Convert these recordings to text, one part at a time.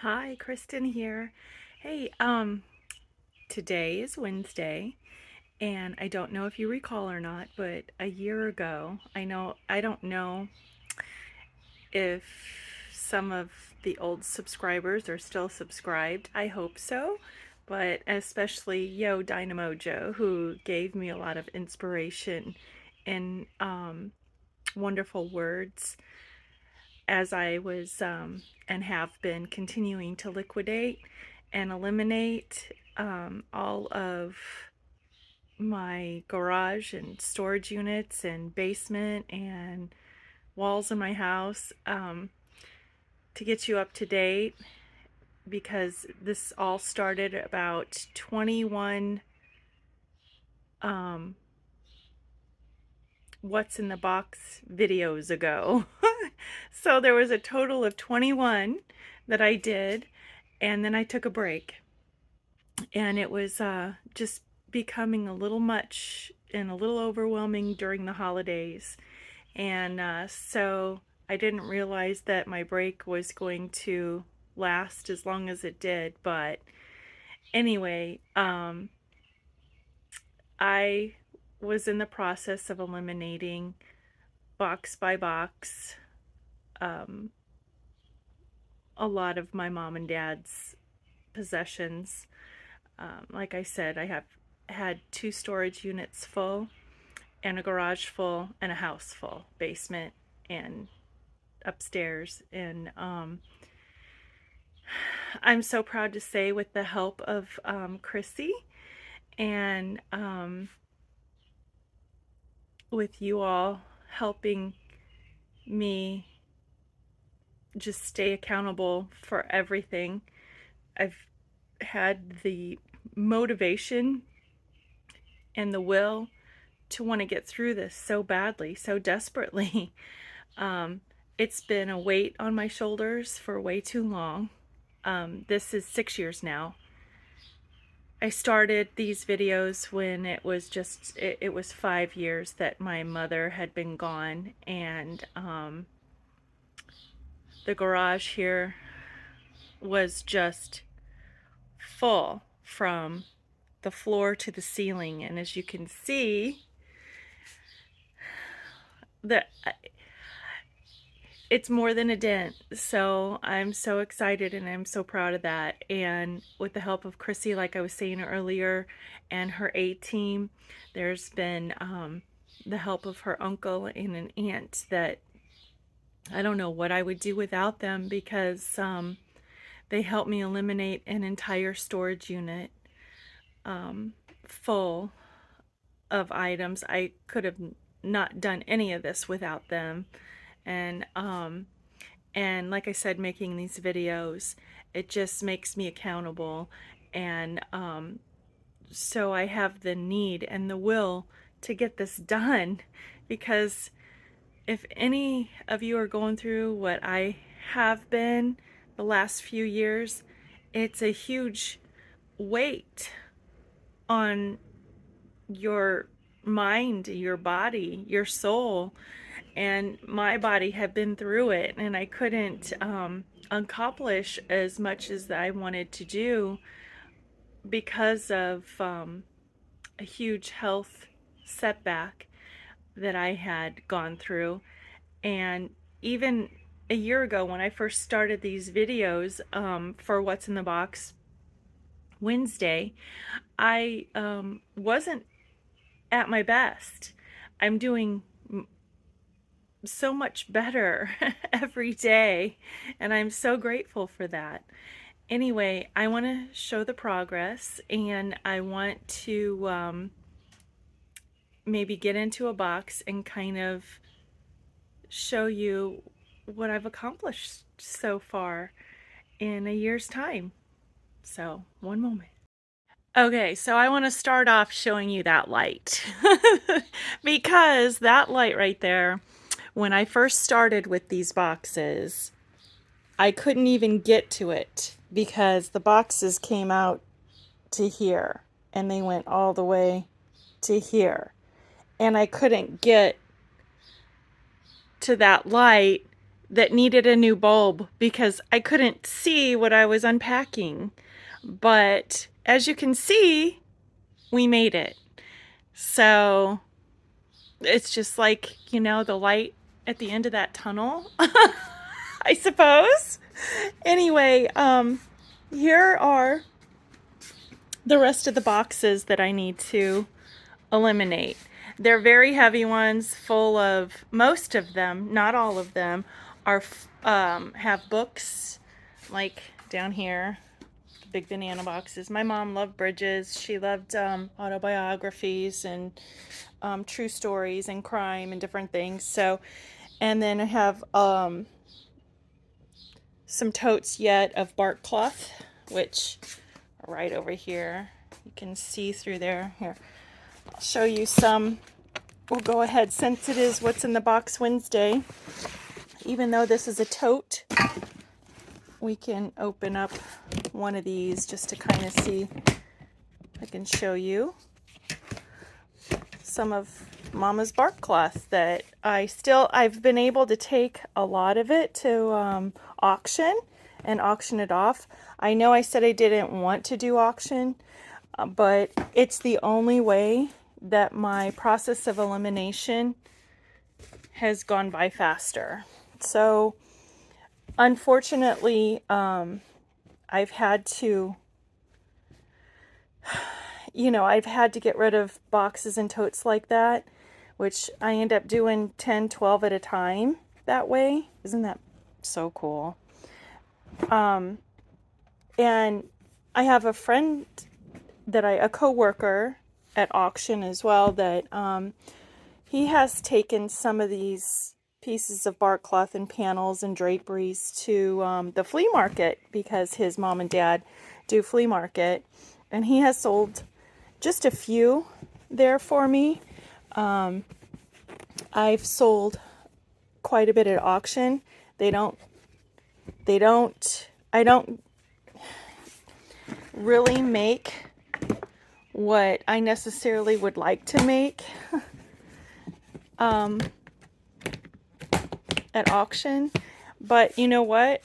Hi, Kristen here. Hey, today is Wednesday, and I don't know if you recall or not, but a year ago, I don't know if some of the old subscribers are still subscribed. I hope so, but especially Yo Dynamo Joe, who gave me a lot of inspiration and wonderful words as I was and have been continuing to liquidate and eliminate all of my garage and storage units and basement and walls in my house to get you up to date, because this all started about 21 um, what's in the box videos ago. So there was a total of 21 that I did, and then I took a break, and it was just becoming a little much and a little overwhelming during the holidays. And so I didn't realize that my break was going to last as long as it did. But anyway, I was in the process of eliminating box by box um, a lot of my mom and dad's possessions. Like I said, I have had two storage units full, and a garage full, and a house full, basement and upstairs. And I'm so proud to say, with the help of Chrissy and with you all helping me just stay accountable for everything, I've had the motivation and the will to want to get through this so badly, so desperately. Um, it's been a weight on my shoulders for way too long. This is 6 years now. I started these videos when it was 5 years that my mother had been gone, and the garage here was just full from the floor to the ceiling. And as you can see, the it's more than a dent. So I'm so excited and I'm so proud of that. And with the help of Chrissy, like I was saying earlier, and her A team, there's been the help of her uncle and an aunt that I don't know what I would do without them, because they helped me eliminate an entire storage unit full of items. I could have not done any of this without them. And like I said, making these videos, it just makes me accountable. And so I have the need and the will to get this done, because if any of you are going through what I have been the last few years, it's a huge weight on your mind, your body, your soul. And my body had been through it, and I couldn't accomplish as much as I wanted to do because of a huge health setback that I had gone through. And even a year ago, when I first started these videos for What's in the Box Wednesday, I wasn't at my best. I'm doing so much better every day, and I'm so grateful for that. Anyway, I want to show the progress, and I want to maybe get into a box and kind of show you what I've accomplished so far in a year's time. So, one moment. Okay, so I want to start off showing you that light because that light right there, when I first started with these boxes, I couldn't even get to it because the boxes came out to here and they went all the way to here. And I couldn't get to that light that needed a new bulb because I couldn't see what I was unpacking. But as you can see, we made it. So it's just like, you know, the light at the end of that tunnel, I suppose. Anyway, here are the rest of the boxes that I need to eliminate. They're very heavy ones, full of, most of them, not all of them, are have books, like down here, the big banana boxes. My mom loved Bridges. She loved autobiographies and true stories and crime and different things. So, and then I have some totes yet of bark cloth, which are right over here. You can see through there. Here, I'll show you some. We'll go ahead, since it is What's in the Box Wednesday. Even though this is a tote, we can open up one of these just to kind of see. I can show you some of Mama's bark cloth that I've been able to take a lot of it to auction and auction it off. I know I said I didn't want to do auction, but it's the only way that my process of elimination has gone by faster. So unfortunately, I've had to get rid of boxes and totes like that, which I end up doing 10, 12 at a time that way. Isn't that so cool? And I have a friend a coworker at auction as well, that he has taken some of these pieces of bark cloth and panels and draperies to the flea market, because his mom and dad do flea market, and he has sold just a few there for me. I've sold quite a bit at auction. I don't really make what I necessarily would like to make at auction, but you know what?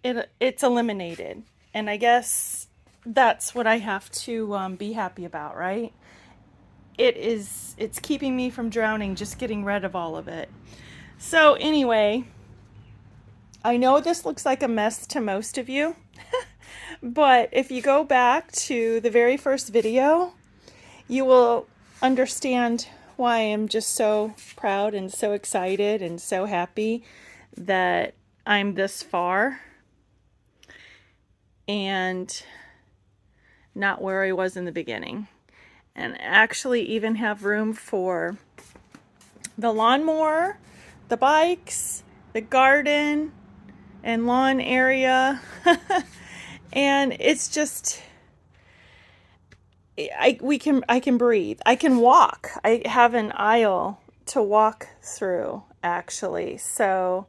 It's eliminated, and I guess that's what I have to be happy about, right? It's keeping me from drowning, just getting rid of all of it. So anyway, I know this looks like a mess to most of you, but if you go back to the very first video, you will understand why I'm just so proud and so excited and so happy that I'm this far and not where I was in the beginning. And actually even have room for the lawnmower, the bikes, the garden, and lawn area. And it's just, I can breathe. I can walk. I have an aisle to walk through, actually. So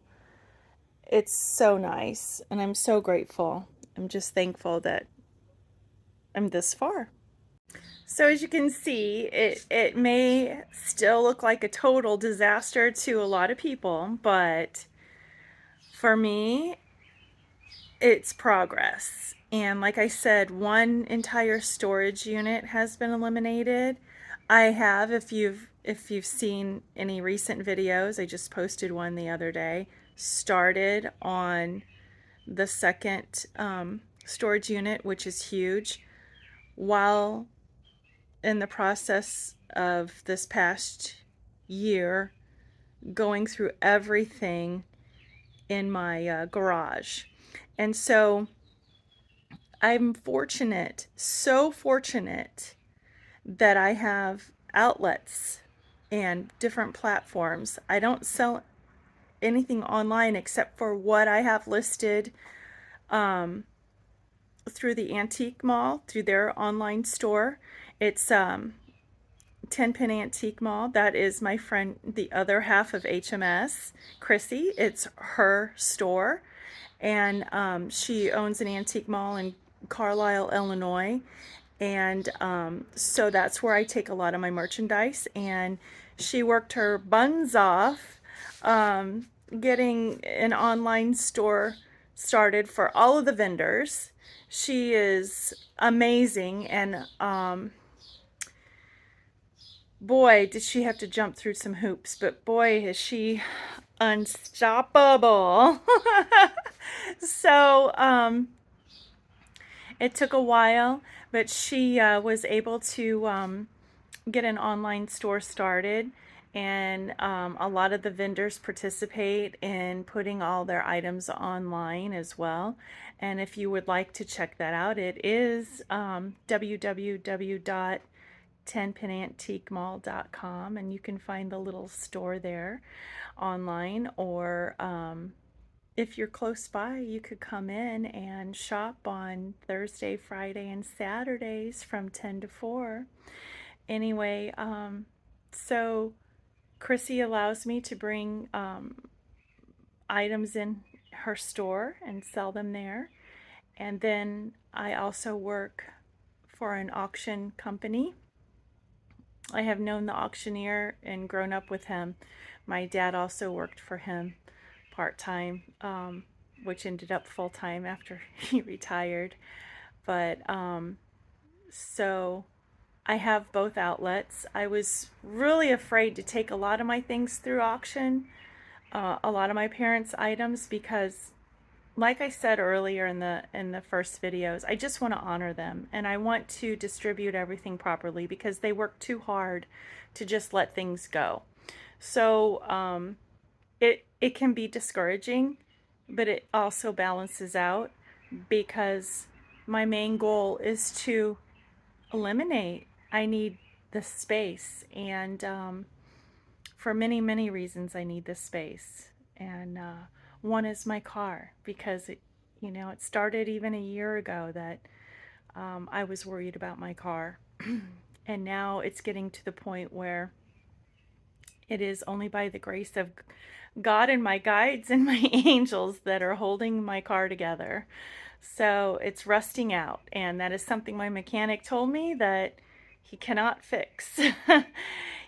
it's so nice, and I'm so grateful. I'm just thankful that I'm this far. So as you can see, it may still look like a total disaster to a lot of people, but for me, it's progress. And like I said, one entire storage unit has been eliminated. I have, if you've seen any recent videos, I just posted one the other day, started on the second storage unit, which is huge, while in the process of this past year going through everything in my garage. And so I'm fortunate, so fortunate, that I have outlets and different platforms. I don't sell anything online except for what I have listed through the Antique Mall, through their online store. It's 10 Pin Antique Mall. That is my friend, the other half of HMS, Chrissy. It's her store, and she owns an antique mall in Carlisle, Illinois. And so that's where I take a lot of my merchandise, and she worked her buns off getting an online store started for all of the vendors. She is amazing, and boy, did she have to jump through some hoops, but boy, is she unstoppable. So, it took a while, but she was able to get an online store started, and a lot of the vendors participate in putting all their items online as well. And if you would like to check that out, it is www.10pinantiquemall.com, and you can find the little store there online, or if you're close by, you could come in and shop on Thursday, Friday, and Saturdays from 10 to 4. Anyway, so Chrissy allows me to bring items in her store and sell them there. And then I also work for an auction company. I have known the auctioneer and grown up with him. My dad also worked for him part-time, which ended up full-time after he retired. But so I have both outlets. I was really afraid to take a lot of my things through auction, a lot of my parents' items, because like I said earlier in the first videos, I just want to honor them, and I want to distribute everything properly because they work too hard to just let things go. So it can be discouraging, but it also balances out because my main goal is to eliminate. I need the space, and for many, many reasons, I need this space. And one is my car, because it started even a year ago that I was worried about my car, and now it's getting to the point where it is only by the grace of God and my guides and my angels that are holding my car together. So it's rusting out, and that is something my mechanic told me that he cannot fix.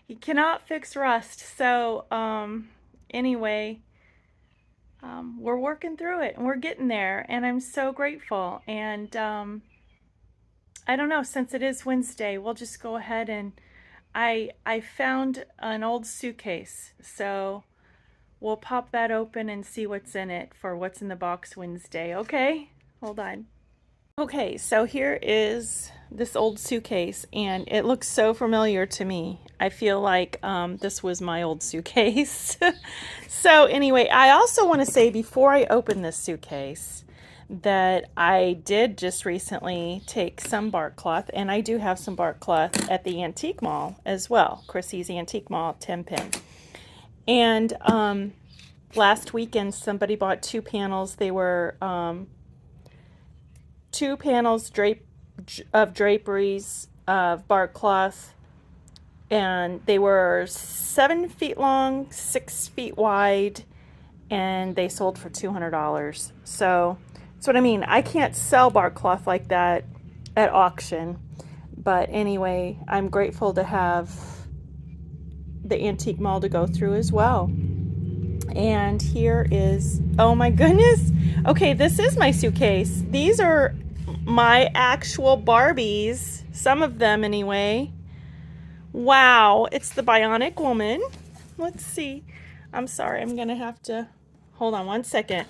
He cannot fix rust. So anyway, we're working through it, and we're getting there, and I'm so grateful. And I don't know, since it is Wednesday, we'll just go ahead and I found an old suitcase, so we'll pop that open and see what's in it for What's in the Box Wednesday. Okay, hold on. Okay, so here is this old suitcase, and it looks so familiar to me. I feel like this was my old suitcase. So anyway, I also want to say before I open this suitcase that I did just recently take some bark cloth, and I do have some bark cloth at the Antique Mall as well, Chrissy's Antique Mall, 10 Pin. And last weekend somebody bought 2 panels. They were 2 panels of draperies of bark cloth, and they were 7 feet long, 6 feet wide, and they sold for $200. So that's what I mean. I can't sell bark cloth like that at auction. But anyway, I'm grateful to have the Antique Mall to go through as well. And here is, oh my goodness. Okay, this is my suitcase. These are my actual Barbies. Some of them anyway. Wow, it's the Bionic Woman. Let's see. I'm sorry, I'm gonna have to, hold on one second.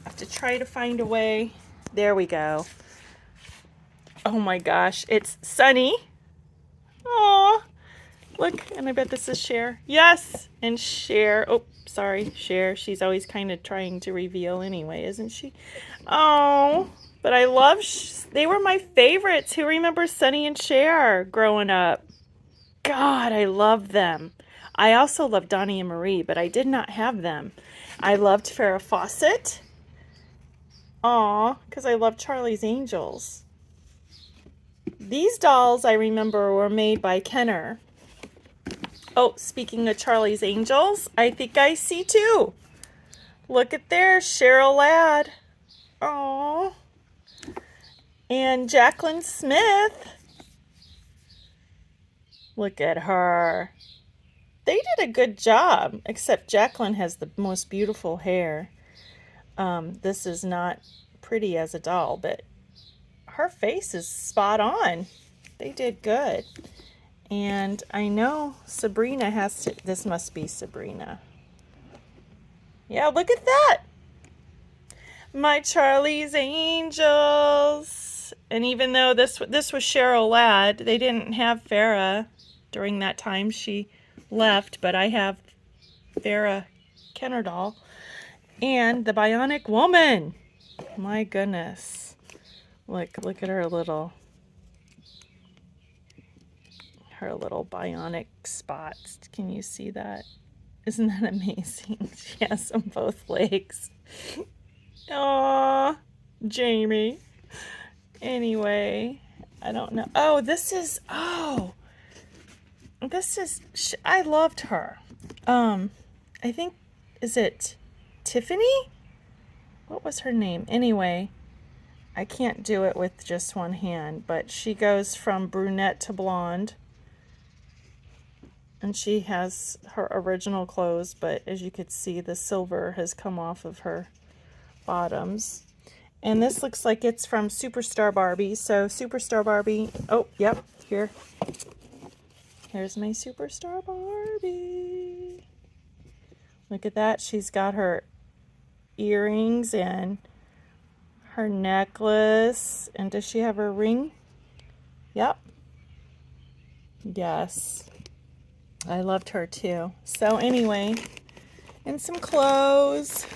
I have to try to find a way. There we go. Oh my gosh, it's Sunny. Aw, look, and I bet this is Cher. Yes, and Cher. Oh, sorry, Cher. She's always kind of trying to reveal anyway, isn't she? Oh, but I love, they were my favorites. Who remembers Sunny and Cher growing up? God, I love them. I also loved Donnie and Marie, but I did not have them. I loved Farrah Fawcett. Aw, because I love Charlie's Angels. These dolls, I remember, were made by Kenner. Oh, speaking of Charlie's Angels, I think I see 2. Look at there, Cheryl Ladd. Aw. And Jaclyn Smith. Look at her. they did a good job, except Jacqueline has the most beautiful hair. This is not pretty as a doll, but her face is spot on. They did good. And I know Sabrina has to, this must be Sabrina. Yeah, look at that. My Charlie's Angels. And even though this was Cheryl Ladd, they didn't have Farrah during that time she left, but I have Farrah Kennardall and the Bionic Woman. My goodness. Look at her little bionic spots. Can you see that? Isn't that amazing? She has them both legs. Aww, Jamie. Anyway, I don't know. Oh, this is, I loved her. I think, is it Tiffany? What was her name? Anyway, I can't do it with just one hand, but she goes from brunette to blonde. And she has her original clothes, but as you could see, the silver has come off of her bottoms. And this looks like it's from Superstar Barbie. So Superstar Barbie, oh, yep, here's my Superstar Barbie. Look at that. She's got her earrings and her necklace. And does she have her ring? Yep. Yes. I loved her too. So anyway, and some clothes.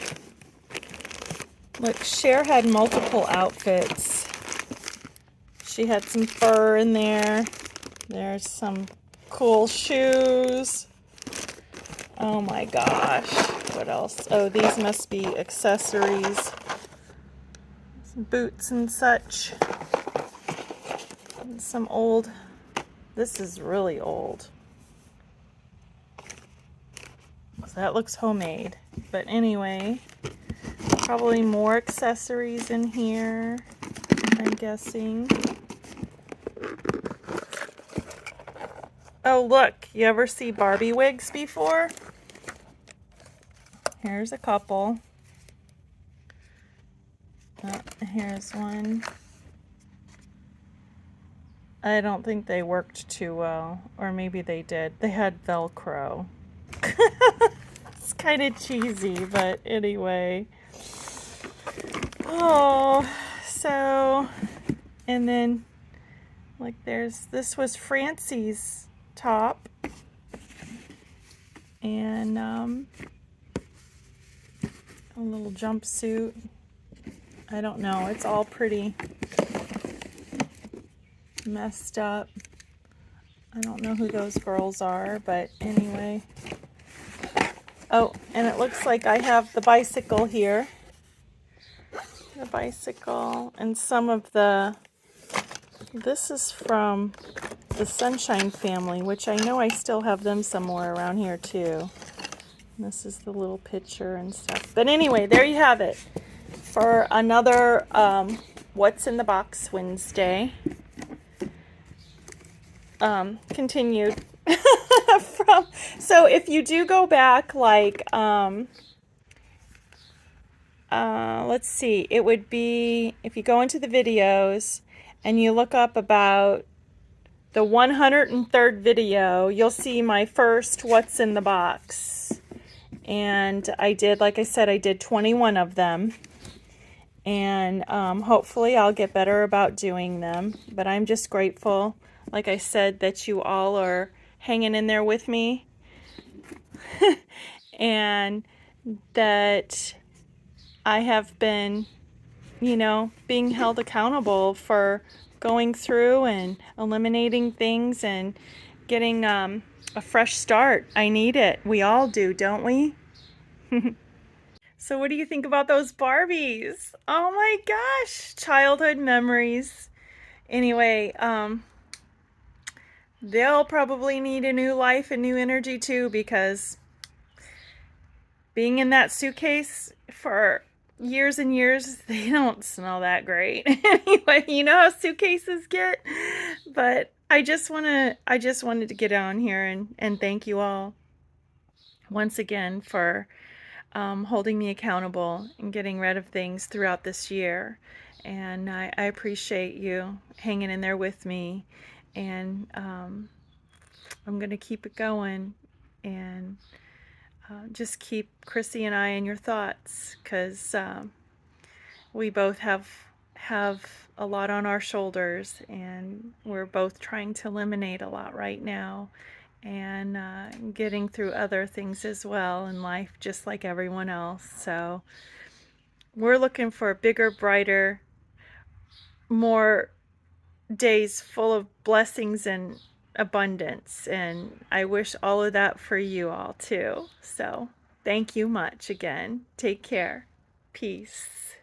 Look, Cher had multiple outfits. She had some fur in there. There's some cool shoes. Oh my gosh. What else? Oh, these must be accessories. Some boots and such. And some old, this is really old. So that looks homemade. But anyway, probably more accessories in here, I'm guessing. Oh, look, you ever see Barbie wigs before? Here's a couple. Here's one. I don't think they worked too well, or maybe they did. They had Velcro. It's kind of cheesy, but anyway. Oh, so, and then, like, this was Francie's top, and a little jumpsuit. I don't know, it's all pretty messed up. I don't know who those girls are, but anyway. Oh, and it looks like I have the bicycle here. The bicycle and some of the, this is from the Sunshine Family, which I know I still have them somewhere around here too. And this is the little picture and stuff. But anyway, there you have it for another What's in the Box Wednesday. Continued. So if you do go back, like, let's see, it would be, if you go into the videos and you look up about the 103rd video, you'll see my first What's in the Box. And I did, like I said, I did 21 of them. And hopefully I'll get better about doing them. But I'm just grateful, like I said, that you all are hanging in there with me. And that I have been, you know, being held accountable for going through and eliminating things and getting a fresh start. I need it. We all do, don't we? So what do you think about those Barbies? Oh my gosh, childhood memories. Anyway, they'll probably need a new life and new energy too, because being in that suitcase for years and years, they don't smell that great. Anyway, you know how suitcases get? But I just wanted to get on here and thank you all. once again for holding me accountable and getting rid of things throughout this year. And I appreciate you hanging in there with me. And I'm going to keep it going. And just keep Chrissy and I in your thoughts, because we both have a lot on our shoulders, and we're both trying to eliminate a lot right now, and getting through other things as well in life, just like everyone else. So we're looking for bigger, brighter, more days full of blessings and abundance, and I wish all of that for you all too. So thank you much again. Take care. Peace.